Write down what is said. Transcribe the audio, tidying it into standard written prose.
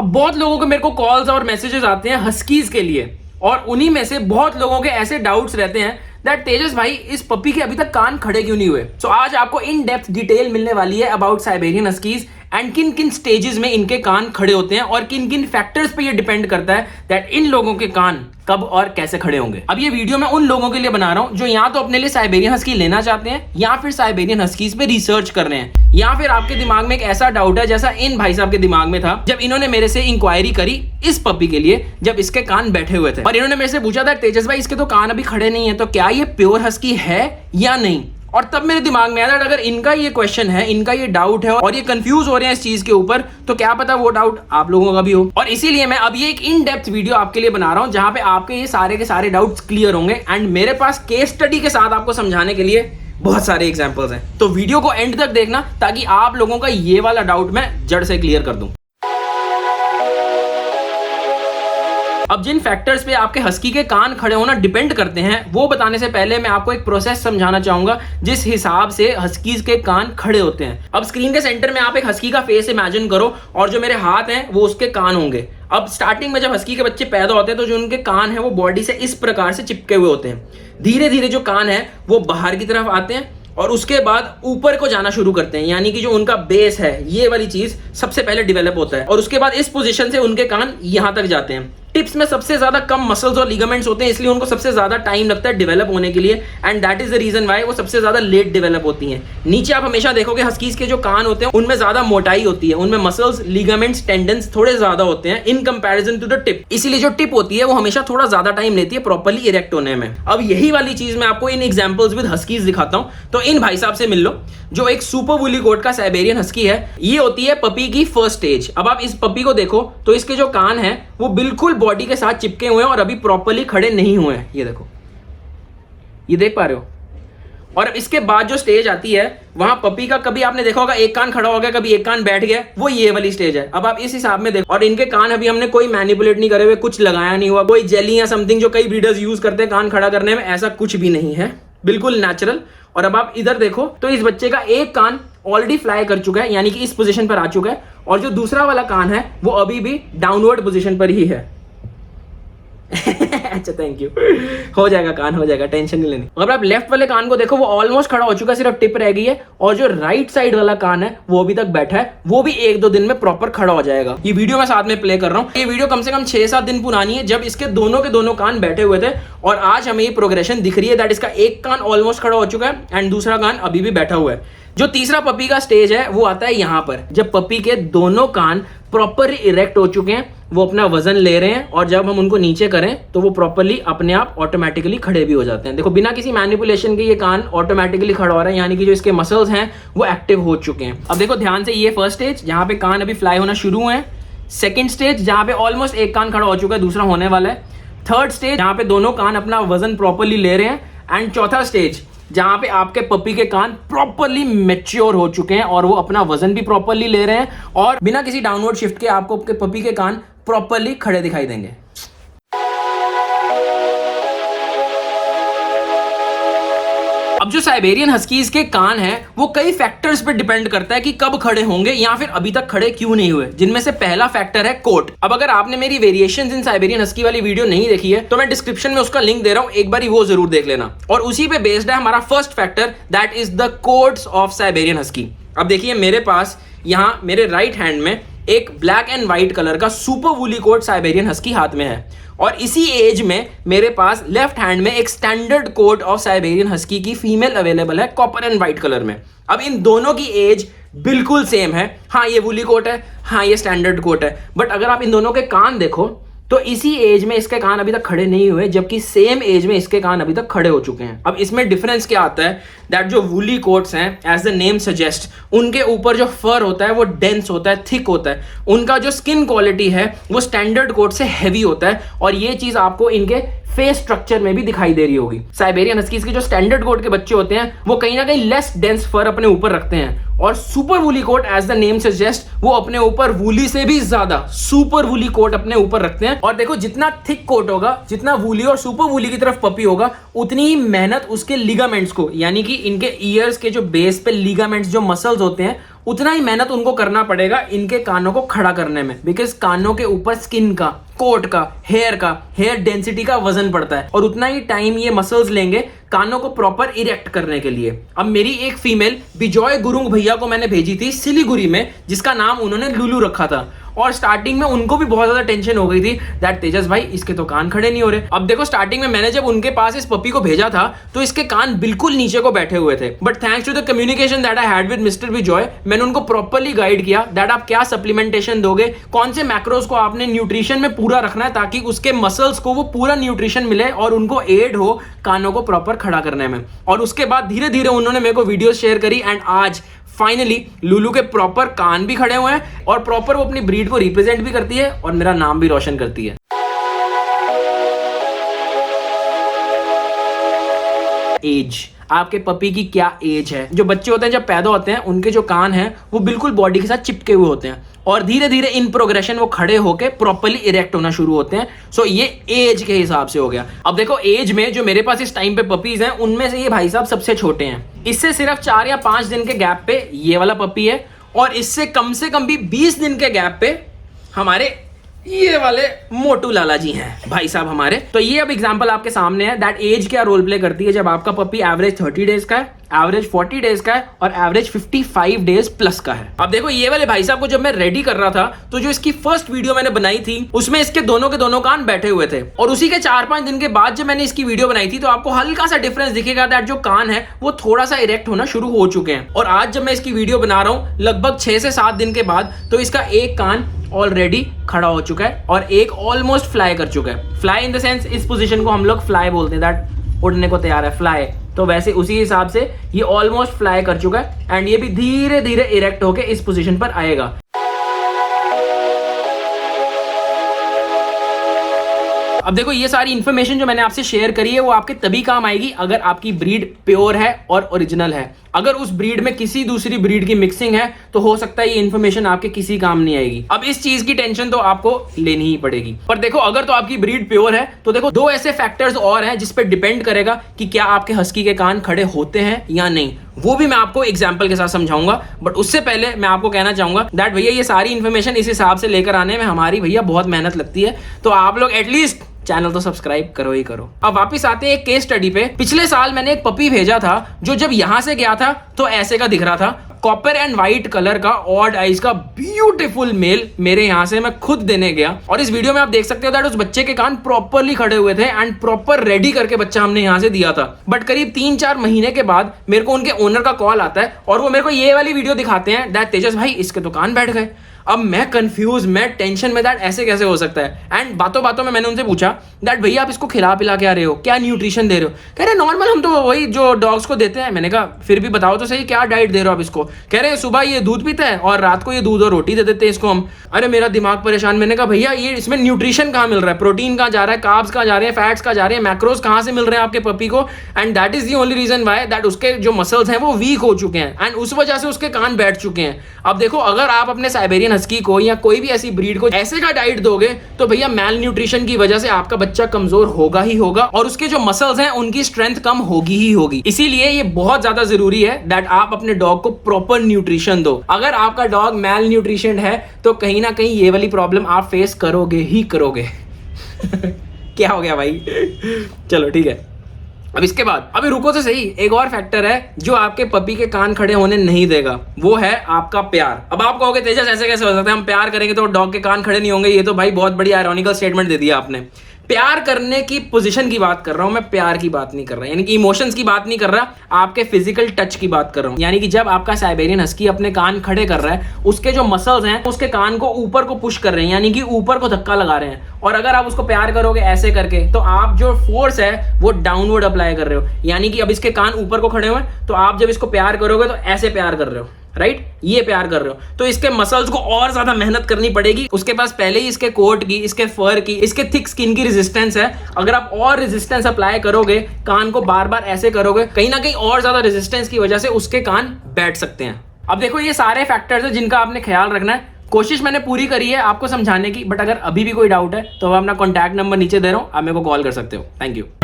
अब बहुत लोगों को मेरे को कॉल्स और मैसेजेस आते हैं हस्कीज के लिए, और उन्हीं में से बहुत लोगों के ऐसे डाउट्स रहते हैं दैट तेजस भाई इस पपी के अभी तक कान खड़े क्यों नहीं हुए। सो आज आपको इन डेप्थ डिटेल मिलने वाली है अबाउट साइबेरियन हस्कीज एंड किन किन स्टेजेस में इनके कान खड़े होते हैं और किन किन फैक्टर्स पे ये डिपेंड करता है दैट इन लोगों के कान कब और कैसे खड़े होंगे। अब ये वीडियो मैं उन लोगों के लिए बना रहा हूं जो या तो अपने लिए साइबेरियन हस्की लेना चाहते हैं या फिर साइबेरियन हस्कीज पे रिसर्च कर रहे हैं, या फिर आपके दिमाग में एक ऐसा डाउट है जैसा इन भाई साहब के दिमाग में था जब इन्होंने मेरे से इंक्वायरी करी इस पपी के लिए, जब इसके कान बैठे हुए थे और इन्होंने मेरे से पूछा था तेजस भाई इसके तो कान अभी खड़े नहीं है, तो क्या ये प्योर हस्की है या नहीं। और तब मेरे दिमाग में आया अगर इनका ये क्वेश्चन है, इनका ये डाउट है और ये कंफ्यूज हो रहे हैं इस चीज के ऊपर, तो क्या पता वो डाउट आप लोगों का भी हो। और इसीलिए मैं अब ये एक इन डेप्थ वीडियो आपके लिए बना रहा हूं जहां पे आपके ये सारे के सारे डाउट्स क्लियर होंगे एंड मेरे पास केस स्टडी के साथ आपको समझाने के लिए बहुत सारे एग्जांपल्स हैं। तो वीडियो को एंड तक देखना ताकि आप लोगों का ये वाला डाउट मैं जड़ से क्लियर कर दूं। अब जिन फैक्टर्स पे आपके हस्की के कान खड़े होना डिपेंड करते हैं वो बताने से पहले मैं आपको एक प्रोसेस समझाना चाहूंगा जिस हिसाब से हस्कीज के कान खड़े होते हैं। अब स्क्रीन के सेंटर में आप एक हस्की का फेस इमेजिन करो और जो मेरे हाथ हैं वो उसके कान होंगे। अब स्टार्टिंग में जब हस्की के बच्चे पैदा होते हैं तो जो उनके कान हैं वो बॉडी से इस प्रकार से चिपके हुए होते हैं। धीरे धीरे जो कान है वो बाहर की तरफ आते हैं और उसके बाद ऊपर को जाना शुरू करते हैं, यानी कि जो उनका बेस है ये वाली चीज सबसे पहले डेवलप होता है और उसके बाद इस पोजीशन से उनके कान यहां तक जाते हैं। टिप्स में सबसे ज्यादा कम मसल्स और लिगामेंट्स होते हैं इसलिए उनको सबसे ज्यादा टाइम लगता है डेवलप होने के लिए and that is the reason why वो सबसे ज्यादा लेट डेवलप होती हैं। नीचे आप हमेशा देखोगे हस्कीज के जो कान होते हैं उनमें ज्यादा मोटाई होती है, उनमें मसल्स, लिगामेंट्स, टेंडन्स थोड़े ज्यादा होते हैं in comparison to the tip. इसीलिए जो टिप होती है वो हमेशा थोड़ा ज्यादा टाइम लेती है प्रॉपर्ली इरेक्ट होने में। अब यही वाली चीज मैं आपको इन एग्जांपल्स विद हस्कीज दिखाता हूं। तो इन भाई साहब से मिल लो जो एक सुपर वुली कोट का साइबेरियन हस्की है। ये होती है पपी की फर्स्ट स्टेज। अब आप इस पपी को देखो तो इसके जो कान हैं वो बिल्कुल बॉडी के साथ चिपके हुए हैं और अभी प्रॉपर्ली खड़े नहीं हुए हैं। ये देखो, ये देख पा रहे हो। और अब इसके बाद जो स्टेज आती है वहां पपी का कभी आपने देखा होगा एक कान खड़ा हो गया, कभी एक कान बैठ गया, वो ये वाली स्टेज है। अब आप इस हिसाब में देखो और इनके कान अभी हमने कोई मैनिपुलेट नहीं करे हुए, कुछ लगाया नहीं हुआ, कोई जेली या समथिंग जो कई ब्रीडर्स यूज करते हैं कान खड़ा करने में, ऐसा कुछ भी नहीं है, बिल्कुल नेचुरल। और अब आप इधर देखो तो इस बच्चे का एक कान ऑलरेडी फ्लाई कर चुका है, यानी कि इस पोजीशन पर आ चुका है, और जो दूसरा वाला कान है वो अभी भी डाउनवर्ड पोजीशन पर ही है। अच्छा, थैंक यू। हो जाएगा कान, हो जाएगा, टेंशन नहीं लेनी। अगर आप लेफ्ट वाले कान को देखो वो ऑलमोस्ट खड़ा हो चुका है, सिर्फ टिप रह गई है, और जो राइट साइड वाला कान है वो अभी तक बैठा है, वो भी 1-2 दिन में प्रॉपर खड़ा हो जाएगा। ये वीडियो मैं साथ में प्ले कर रहा हूँ। ये वीडियो कम से कम 6-7 दिन पुरानी है जब इसके दोनों के दोनों कान बैठे हुए थे, और आज हमें ये प्रोग्रेशन दिख रही है दैट इसका एक कान ऑलमोस्ट खड़ा हो चुका है एंड दूसरा कान अभी भी बैठा हुआ है। जो तीसरा पपी का स्टेज है वो आता है यहां पर, जब पपी के दोनों कान प्रॉपरली इरेक्ट हो चुके हैं, वो अपना वजन ले रहे हैं, और जब हम उनको नीचे करें तो वो प्रॉपरली अपने आप ऑटोमेटिकली खड़े भी हो जाते हैं। देखो, बिना किसी मैनिपुलेशन के ये कान ऑटोमेटिकली खड़ा हो रहा है, यानी कि जो इसके मसल्स हैं वो एक्टिव हो चुके हैं। अब देखो ध्यान से, ये फर्स्ट स्टेज जहां पे कान अभी फ्लाई होना शुरू हुए हैं, सेकंड स्टेज जहां पे ऑलमोस्ट एक कान खड़ा हो चुका है, दूसरा होने वाला है, थर्ड स्टेज जहां पे दोनों कान अपना वजन प्रॉपरली ले रहे हैं, एंड चौथा स्टेज जहां पे आपके पपी के कान प्रॉपरली मैच्योर हो चुके हैं और वो अपना वजन भी प्रॉपरली ले रहे हैं और बिना किसी डाउनवर्ड शिफ्ट के आपको आपके पपी के कान प्रॉपरली खड़े दिखाई देंगे। अब जो साइबेरियन हस्कीज के कान हैं वो कई फैक्टर्स पे डिपेंड करता है कि कब खड़े होंगे या फिर अभी तक खड़े क्यों नहीं हुए, जिनमें से पहला फैक्टर है कोट। अब अगर आपने मेरी वेरिएशंस इन साइबेरियन हस्की वाली वीडियो नहीं देखी है तो मैं डिस्क्रिप्शन में उसका लिंक दे रहा हूं, एक बार वो जरूर देख लेना। और उसी पे बेस्ड है हमारा first factor that is the quotes of Siberian husky. अब देखिए मेरे पास यहाँ मेरे राइट हैंड में एक ब्लैक एंड व्हाइट कलर का super woolly coat Siberian husky हाथ में है, और इसी एज में मेरे पास लेफ्ट हैंड में एक standard coat of Siberian husky की फीमेल अवेलेबल है कॉपर एंड व्हाइट कलर में। अब इन दोनों की एज बिल्कुल सेम है। हाँ, ये वुली कोट है, हाँ ये स्टैंडर्ड कोट है, बट अगर आप इन दोनों के कान देखो तो इसी एज में इसके कान अभी तक खड़े नहीं हुए, जबकि सेम एज में इसके कान अभी तक खड़े हो चुके हैं। अब इसमें डिफरेंस क्या आता है दैट जो वुली कोट्स हैं, एज द नेम सजेस्ट, उनके ऊपर जो फर होता है वो डेंस होता है, थिक होता है, उनका जो स्किन क्वालिटी है वो स्टैंडर्ड कोट से हैवी होता है, और ये चीज आपको इनके फेस स्ट्रक्चर में भी दिखाई दे रही होगी। साइबेरियन हस्कीज के जो स्टैंडर्ड कोट के बच्चे होते हैं वो कहीं ना कहीं लेस डेंस फर अपने ऊपर रखते हैं, और super woolly coat as the name suggest वो अपने ऊपर वुली से भी ज्यादा सुपर वुली कोट अपने ऊपर रखते हैं। और देखो, जितना थिक कोट होगा, जितना वुली और सुपर वुली की तरफ पपी होगा, उतनी ही मेहनत उसके लिगामेंट्स को, यानी कि इनके ईयर्स के जो बेस पे लिगामेंट्स जो मसल्स होते हैं उतना ही मेहनत उनको करना पड़ेगा इनके कानों को खड़ा करने में, बिकॉज कानों के ऊपर स्किन का, कोट का, हेयर डेंसिटी का वजन पड़ता है और उतना ही टाइम ये मसल्स लेंगे कानों को प्रॉपर इरेक्ट करने के लिए। अब मेरी एक फीमेल बिजॉय गुरुंग भैया को मैंने भेजी थी सिलीगुड़ी में, जिसका नाम उन्होंने लुलू रखा था, और स्टार्टिंग में उनको भी बहुत ज्यादा टेंशन हो गई थी दैट तेजस भाई इसके तो कान खड़े नहीं हो रहे। अब देखो स्टार्टिंग में मैंने जब उनके पास इस पपी को भेजा था तो इसके कान बिल्कुल नीचे को बैठे हुए थे, but thanks to the communication that I had with mister Bijoy, मैंने उनको प्रॉपर्ली गाइड किया दैट आप क्या सप्लीमेंटेशन दोगे, कौन से मैक्रोज को आपने न्यूट्रिशन में पूरा रखना है ताकि उसके मसल्स को वो पूरा न्यूट्रिशन मिले और उनको एड हो कानों को प्रॉपर खड़ा करने में। और उसके बाद धीरे धीरे उन्होंने मेरे को वीडियोस शेयर करी एंड आज फाइनली लुलू के प्रॉपर कान भी खड़े हुए हैं और प्रॉपर वो अपनी ब्रीड को रिप्रेजेंट भी करती है और मेरा नाम भी रोशन करती है। एज, आपके पपी की क्या एज है? जो बच्चे होते हैं जब पैदा होते हैं उनके जो कान हैं वो बिल्कुल बॉडी के साथ चिपके हुए होते हैं और धीरे धीरे इन प्रोग्रेशन वो खड़े होके प्रॉपर्ली इरेक्ट होना शुरू होते हैं। सो ये एज के हिसाब से हो गया। अब देखो एज में जो मेरे पास इस टाइम पे पपीज हैं उनमें से ये भाई साहब सबसे छोटे हैं। इससे सिर्फ 4 या 5 दिन के गैप पे ये वाला पपी है और इससे कम से कम भी 20 दिन के गैप पे हमारे ये वाले मोटू लाला जी हैं भाई साहब हमारे। तो ये अब एग्जांपल आपके सामने है दैट एज क्या रोल प्ले करती है जब आपका पपी एवरेज 30 डेज का है, एवरेज 40 डेज का है और एवरेज 55 डेज प्लस का है। अब देखो ये वाले भाई साहब को जब मैं रेडी कर रहा था तो जो इसकी फर्स्ट वीडियो मैंने बनाई थी उसमें इसके दोनों के दोनों कान बैठे हुए थे और उसी के 4-5 दिन के बाद जब मैंने इसकी वीडियो बनाई थी तो आपको हल्का सा डिफरेंस दिखेगा दैट जो कान है वो थोड़ा सा इरेक्ट होना शुरू हो चुके हैं। और आज जब मैं इसकी वीडियो बना रहा हूं लगभग 6 से 7 दिन के बाद तो इसका एक कान ऑलरेडी खड़ा हो चुका है और एक ऑलमोस्ट फ्लाई कर चुका है। फ्लाई इन द सेंस इस पोजीशन को हम लोग फ्लाई बोलते हैं, दैट उड़ने को तैयार है, फ्लाई। तो वैसे उसी हिसाब से ये ऑलमोस्ट फ्लाई कर चुका है एंड ये भी धीरे धीरे इरेक्ट होके इस पोजीशन पर आएगा। अब देखो ये सारी इन्फॉर्मेशन जो मैंने आपसे शेयर करी है वो आपके तभी काम आएगी अगर आपकी ब्रीड प्योर है और ओरिजिनल है। अगर उस ब्रीड में किसी दूसरी ब्रीड की मिक्सिंग है तो हो सकता है ये इन्फॉर्मेशन आपके किसी काम नहीं आएगी। अब इस चीज की टेंशन तो आपको लेनी ही पड़ेगी। पर देखो अगर तो आपकी ब्रीड प्योर है तो देखो 2 ऐसे फैक्टर्स और हैं जिस पे डिपेंड करेगा कि क्या आपके हस्की के कान खड़े होते हैं या नहीं, वो भी मैं आपको एग्जाम्पल के साथ समझाऊंगा। बट उससे पहले मैं आपको कहना चाहूंगा दैट भैया ये सारी इन्फॉर्मेशन इस हिसाब से लेकर आने में हमारी भैया बहुत मेहनत लगती है, तो आप लोग एटलीस्ट चैनल तो सब्सक्राइब करो ही करो। अब वापस आते हैं एक केस स्टडी पे। पिछले साल मैंने एक पपी भेजा था जो जब यहां से गया था तो ऐसे का दिख रहा था, कॉपर एंड व्हाइट कलर का ऑड आइज का ब्यूटीफुल मेल मेरे यहां से मैं खुद देने गया। और इस वीडियो में आप देख सकते हो दैट उस बच्चे के कान प्रॉपरली खड़े हुए थे एंड प्रॉपर रेडी करके बच्चा हमने यहां से दिया था। बट करीब 3-4 महीने के बाद मेरे को उनके ओनर का कॉल आता है और वो मेरे को ये वाली वीडियो दिखाते हैं दैट तेजस भाई इसके तो कान बैठ गए। अब मैं कंफ्यूज, मैं टेंशन में दैट ऐसे कैसे हो सकता है। एंड बातों बातों में मैंने उनसे पूछा दैट भैया आप इसको खिला पिला के आ रहे हो, क्या न्यूट्रिशन दे रहे हो? कह रहे नॉर्मल हम तो वही जो डॉग्स को देते हैं। मैंने कहा फिर भी बताओ तो सही क्या डाइट दे रहे हो आप इसको? कह रहे सुबह ये दूध पीता है और रात को ये दूध और रोटी दे देते हैं इसको हम। अरे मेरा दिमाग परेशान। मैंने कहा भैया ये इसमें न्यूट्रिशन कहाँ मिल रहा है, प्रोटीन कहाँ जा रहा है, कार्ब्स कहाँ जा रहे हैं, फैट्स कहाँ जा रहे हैं, मैक्रोज कहाँ से मिल रहे हैं आपके पपी को? And that is the only reason why that उसके जो मसल्स हैं वो वीक हो चुके हैं एंड उस वजह से उसके कान बैठ चुके हैं। अब देखो अगर आप अपने साइबेरियन हस्की को या कोई भी ऐसी ब्रीड को ऐसे का डाइट दोगे तो भैया मैल न्यूट्रिशन की वजह से आपका बच्चा कमजोर होगा ही होगा और उसके जो मसल्स हैं उनकी स्ट्रेंथ कम होगी ही होगी। इसीलिए ये बहुत ज्यादा जरूरी है दैट आप अपने डॉग को प्रॉपर न्यूट्रिशन दो। अगर आपका डॉग मैल न्यूट्रिशन है तो कहीं ना कहीं ये वाली प्रॉब्लम आप फेस करोगे ही करोगे। क्या हो गया भाई? चलो ठीक है। अब इसके बाद अभी रुको तो सही, एक और फैक्टर है जो आपके पपी के कान खड़े होने नहीं देगा, वो है आपका प्यार। अब आप कहोगे तेजस ऐसे कैसे हो सकता है, हम प्यार करेंगे तो डॉग के कान खड़े नहीं होंगे? ये तो भाई बहुत बड़ी आयरॉनिकल स्टेटमेंट दे दिया आपने। प्यार करने की पोजीशन की बात कर रहा हूं मैं, प्यार की बात नहीं कर रहा, यानी कि इमोशंस की बात नहीं कर रहा, आपके फिजिकल टच की बात कर रहा हूं। यानी कि जब आपका साइबेरियन हस्की अपने कान खड़े कर रहा है, उसके जो मसल्स हैं उसके कान को ऊपर को पुश कर रहे हैं, यानी कि ऊपर को धक्का लगा रहे हैं। और अगर आप उसको प्यार करोगे ऐसे करके तो आप जो फोर्स है वो डाउनवर्ड अप्लाई कर रहे हो, यानी कि अब इसके कान ऊपर को खड़े हुए हैं तो आप जब इसको प्यार करोगे तो ऐसे प्यार कर रहे हो, राइट? ये प्यार कर रहे हो तो इसके मसल्स को और ज्यादा मेहनत करनी पड़ेगी। उसके पास पहले ही इसके कोट की, इसके फर की, इसके थिक स्किन की रेजिस्टेंस है। अगर आप और रेजिस्टेंस अप्लाई करोगे, कान को बार बार ऐसे करोगे, कहीं ना कहीं और ज्यादा रेजिस्टेंस की वजह से उसके कान बैठ सकते हैं। अब देखो ये सारे फैक्टर्स हैं जिनका आपने ख्याल रखना है। कोशिश मैंने पूरी करी है आपको समझाने की, बट अगर अभी भी कोई डाउट है तो मैं अपना कॉन्टैक्ट नंबर नीचे दे रहा हूं, आप मेरे को कॉल कर सकते हो। Thank you.